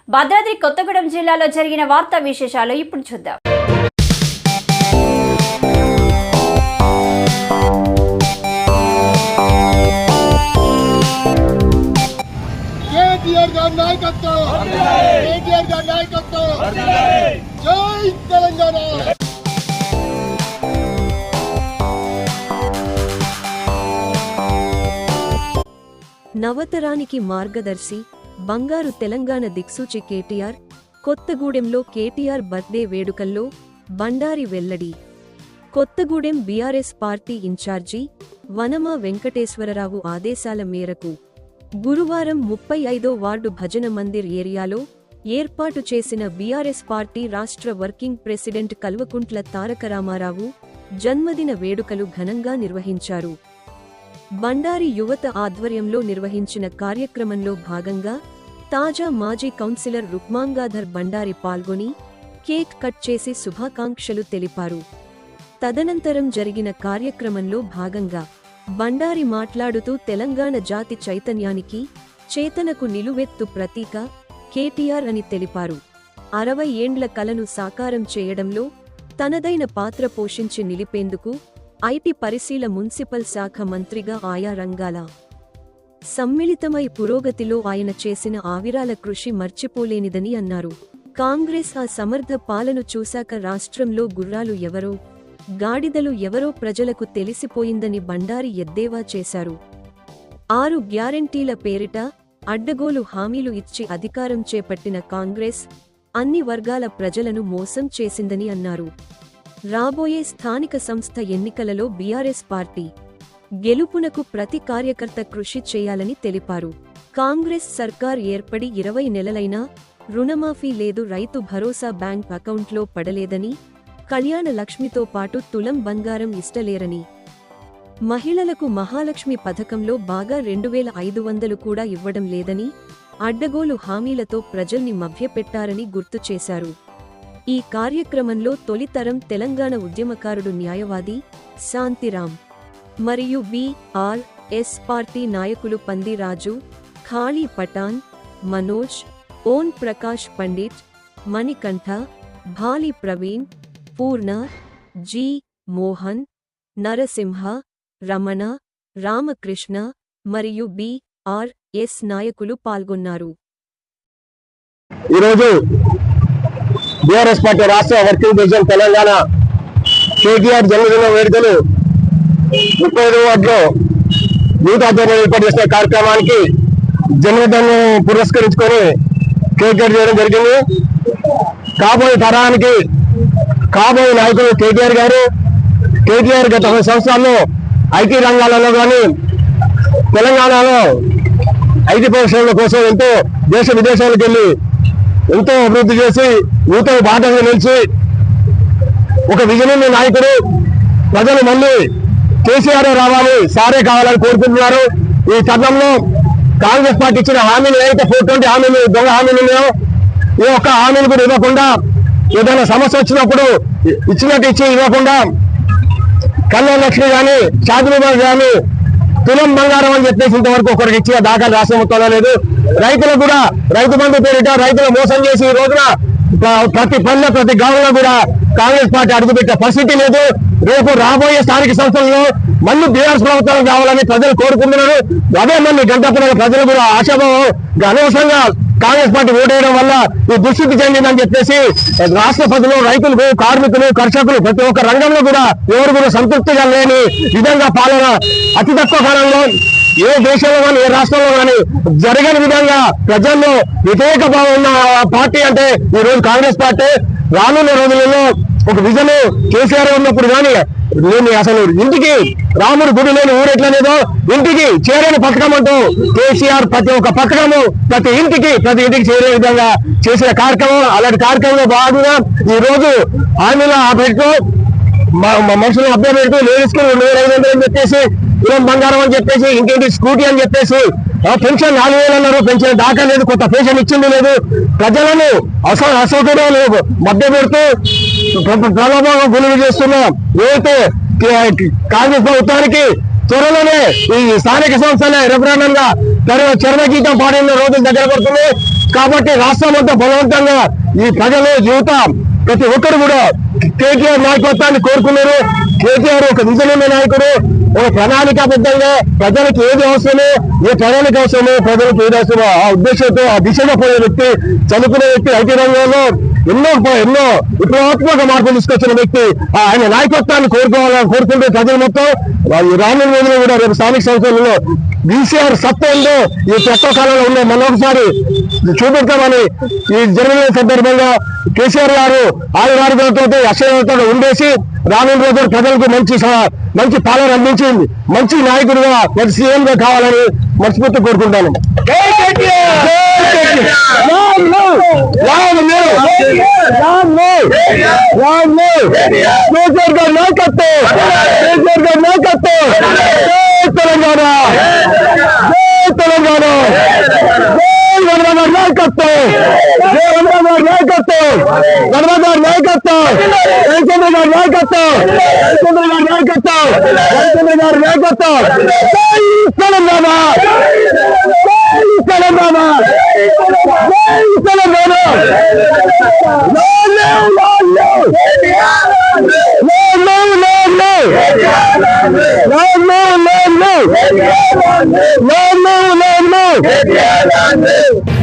భద్రాద్రి కొత్తగూడెం జిల్లాలో జరిగిన వార్తా విశేషాలు ఇప్పుడు చూద్దాం. కేటీఆర్ గారి నాయకత్వం, కేటీఆర్ గారి నాయకత్వం, జై తెలంగాణ. నవతరానికి మార్గదర్శి, బంగారు తెలంగాణ దిక్సూచి కేటీఆర్. కొత్తగూడెంలో కేటీఆర్ బర్త్డే వేడుకల్లో బండారి వెల్లడి. Kothagudem BRS party incharge Vanama Venkateswararao ఆదేశాల మేరకు గురువారం 35వ వార్డు భజన మందిర్ ఏరియాలో ఏర్పాటు చేసిన బీఆర్ఎస్ పార్టీ రాష్ట్ర వర్కింగ్ ప్రెసిడెంట్ కల్వకుంట్ల తారక రామారావు జన్మదిన వేడుకలు ఘనంగా నిర్వహించారు. బండారి యువత ఆధ్వర్యంలో నిర్వహించిన కార్యక్రమంలో భాగంగా తాజా మాజీ కౌన్సిలర్ రుక్మాంగాధర్ బండారి పాల్గొని కేక్ కట్ చేసి శుభాకాంక్షలు తెలిపారు. తదనంతరం జరిగిన కార్యక్రమంలో భాగంగా బండారి మాట్లాడుతూ తెలంగాణ జాతి చైతన్యానికి, చేతనకు నిలువెత్తు ప్రతీక కేటీఆర్ అని తెలిపారు. 60 ఏండ్ల కలను సాకారం చేయడంలో తనదైన పాత్ర పోషించి నిలిపేందుకు ఐటీ పరిశీల మున్సిపల్ శాఖ మంత్రిగా ఆయా రంగాల సమ్మిళితమై పురోగతిలో ఆయన చేసిన ఆవిరాల కృషి మర్చిపోలేనిదని అన్నారు. కాంగ్రెస్ సమర్థ పాలన చూశాక రాష్ట్రంలో గుర్రాలు ఎవరో, గాడిదలు ఎవరో ప్రజలకు తెలిసిపోయిందని బండారి ఎద్దేవా చేశారు. 6 గ్యారెంటీల పేరిట అడ్డగోలు హామీలు ఇచ్చి అధికారం చేపట్టిన కాంగ్రెస్ అన్ని వర్గాల ప్రజలను మోసం చేసిందని అన్నారు. రాబోయే స్థానిక సంస్థ ఎన్నికలలో బీఆర్ఎస్ పార్టీ గెలుపునకు ప్రతి కార్యకర్త కృషి చేయాలని తెలిపారు. కాంగ్రెస్ సర్కార్ ఏర్పడి 20 నెలలైనా రుణమాఫీ లేదు, రైతు భరోసా బ్యాంక్ అకౌంట్లో పడలేదని, కళ్యాణ లక్ష్మితో పాటు తులం బంగారం ఇస్తలేరని, మహిళలకు మహాలక్ష్మి పథకంలో బాగా 2500 కూడా ఇవ్వడం లేదని, అడ్డగోలు హామీలతో ప్రజల్ని మభ్యపెట్టారని గుర్తు చేశారు. ఈ కార్యక్రమంలో తొలితరం తెలంగాణ ఉద్యమకారుడు న్యాయవాది శాంతిరాం మరియు బీఆర్ఎస్ పార్టీ నాయకులు పందిరాజు, ఖాళీ పఠాన్, మనోజ్, ఓం ప్రకాష్ పండిట్, మణికంఠ, భాలి ప్రవీణ్, పూర్ణ, జి మోహన్, నరసింహ, రమణ, రామకృష్ణ మరియు బీఆర్ఎస్ నాయకులు పాల్గొన్నారు. ఈరోజు బీఆర్ఎస్ పార్టీ రాష్ట్ర వర్కింగ్ ప్రెసిడెంట్ తెలంగాణ కేటీఆర్ జన్మదిన వేడుకలు 35వ వార్డులో యూత్ ఆధ్వర్యంలో ఏర్పాటు చేసిన కార్యక్రమానికి జన్మదినాన్ని పురస్కరించుకొని కేక్ కట్ చేయడం జరిగింది. కాబోయే తరానికి కాబోయే నాయకులు కేటీఆర్ గారు. కేటీఆర్ గత 10 సంవత్సరాల్లో ఐటీ రంగాలలో కానీ తెలంగాణలో ఐటీ పరిశ్రమల కోసం ఎంతో దేశ విదేశాలకు వెళ్ళి ఎంతో అభివృద్ధి చేసి యువత బాటగా నిలిచి ఒక విజనరీ నాయకుడు. ప్రజలు మళ్ళీ కేసీఆర్ రావాలి, సారే కావాలని కోరుకుంటున్నారు. ఈ తరుణంలో కాంగ్రెస్ పార్టీ ఇచ్చిన హామీలు ఏదైతే 420 హామీలు దొంగ హామీలు ఉన్నాయో ఈ ఒక్క హామీలు కూడా ఇవ్వకుండా, ఏదైనా సమస్య వచ్చినప్పుడు ఇచ్చినట్టు ఇచ్చి ఇవ్వకుండా, కళ్యాణ లక్ష్మి కానీ, షాదిబాబు కానీ, తులం బంగారం అని చెప్పేసి ఇంతవరకు ఒకరికి ఇచ్చిన దాఖలు రాష్ట్రం మొత్తంలో లేదు. రైతులకు కూడా రైతు బంధు పేరిట రైతులు మోసం చేసి ఈ రోజున ప్రతి పల్లె ప్రతి గ్రామంలో కూడా కాంగ్రెస్ పార్టీ అడుగుపెట్టే పరిస్థితి లేదు. రేపు రాబోయే స్థానిక సంస్థల్లో మళ్ళీ బీఆర్ఎస్ ప్రభుత్వం కావాలని ప్రజలు కోరుకుంటున్నారు. అదే మళ్ళీ గంటపురంలో ప్రజలు కూడా ఆశాభావం అనవసరంగా కాంగ్రెస్ పార్టీ ఓటేయడం వల్ల ఈ దుస్థితి చెందిందని చెప్పేసి రాష్ట్ర ప్రజలు, రైతులకు, కార్మికులు, కర్షకులు ప్రతి ఒక్క రంగంలో కూడా ఎవరు కూడా సంతృప్తిగా లేని విధంగా పాలన అతి తక్కువ కాలంలో ఏ దేశంలో కానీ ఏ రాష్ట్రంలో కానీ జరగని విధంగా ప్రజల్లో వ్యతిరేక భావం ఉన్న పార్టీ అంటే ఈ రోజు కాంగ్రెస్ పార్టీ. రానున్న రోజులలో ఒక విజన్ కేసీఆర్ ఉన్నప్పుడు కానీ లేని, అసలు ఇంటికి రాముడు గుడి లేని ఊరు ఎట్లనేదో ఇంటికి చేరని పథకం అంటూ కేసీఆర్ ప్రతి ఒక్క పథకము ప్రతి ఇంటికి చేరే విధంగా చేసిన కార్యక్రమం. అలాంటి కార్యక్రమంలో భాగంగా ఈ రోజు హామీల పెడుతూ మనుషులు అభ్యర్థి పెడుతూ లేడీస్ కి 2500 అని చెప్పేసి, తులం బంగారం అని చెప్పేసి, ఇంకేంటి స్కూటీ అని చెప్పేసి, పెన్షన్ 4000 అన్నారు, పెన్షన్ దాకా లేదు, కొత్త పెన్షన్ ఇచ్చింది లేదు. ప్రజలను అసౌకర్యాలు మధ్య పెడుతూ ప్రలోభంగా గురువు చేస్తున్న ఏదైతే కాంగ్రెస్ ప్రభుత్వానికి త్వరలోనే ఈ స్థానిక సంస్థల రెఫరెండంగా చర్మగీతం పాడిన రోజులు దగ్గర పడుతుంది. కాబట్టి రాష్ట్రం అంతా బలవంతంగా ఈ ప్రజలు యువత ప్రతి ఒక్కరు కూడా కేటీఆర్ నాయకత్వాన్ని కోరుకున్నారు. కేటీఆర్ ఒక నిజమైన నాయకుడు, ఒక ప్రణాళికాబద్ధంగా ప్రజలకు ఏది అవసరమో, ఏ ప్రణాళిక అవసరమో, ప్రజలకు ఏది అవసరమో ఆ ఉద్దేశంతో ఆ దిశగా పోయే వ్యక్తి, చదువుకునే వ్యక్తి, ఐటీ రంగంలో ఎన్నో విప్లవాత్మక మార్పులు తీసుకొచ్చిన వ్యక్తి. ఆయన నాయకత్వాన్ని కోరుకుంటే ప్రజలు మొత్తం రానున్న రోజుల్లో కూడా రేపు స్థానిక సంస్థలలో బీసీఆర్ సత్యంలో ఈ చట్టకాలంలో ఉన్న మరొకసారి చూపెడతామని ఈ జరిగిన సందర్భంగా కేసీఆర్ గారు ఆయురారోగ్యంతో అక్షయంతో ఉండేసి రానున్న రోజులు ప్రజలకు మంచి పాలన అందించి మంచి నాయకుడిగా మంచి సీఎం గా కావాలని మనస్ఫూర్తి కోరుకుంటాను. తెలంగాణ తెలంగాణ నాయకత్వం, నాయకత్వం, గణపతి నాయకత్వం, రవిచంద్ర గారి నాయకత్వం, రవిచంద్ర గారి నాయకత్వం, రవిచంద్ర గారి నాయకత్వం. తెలంగాణ తెలంగాణ తెలంగాణ. No.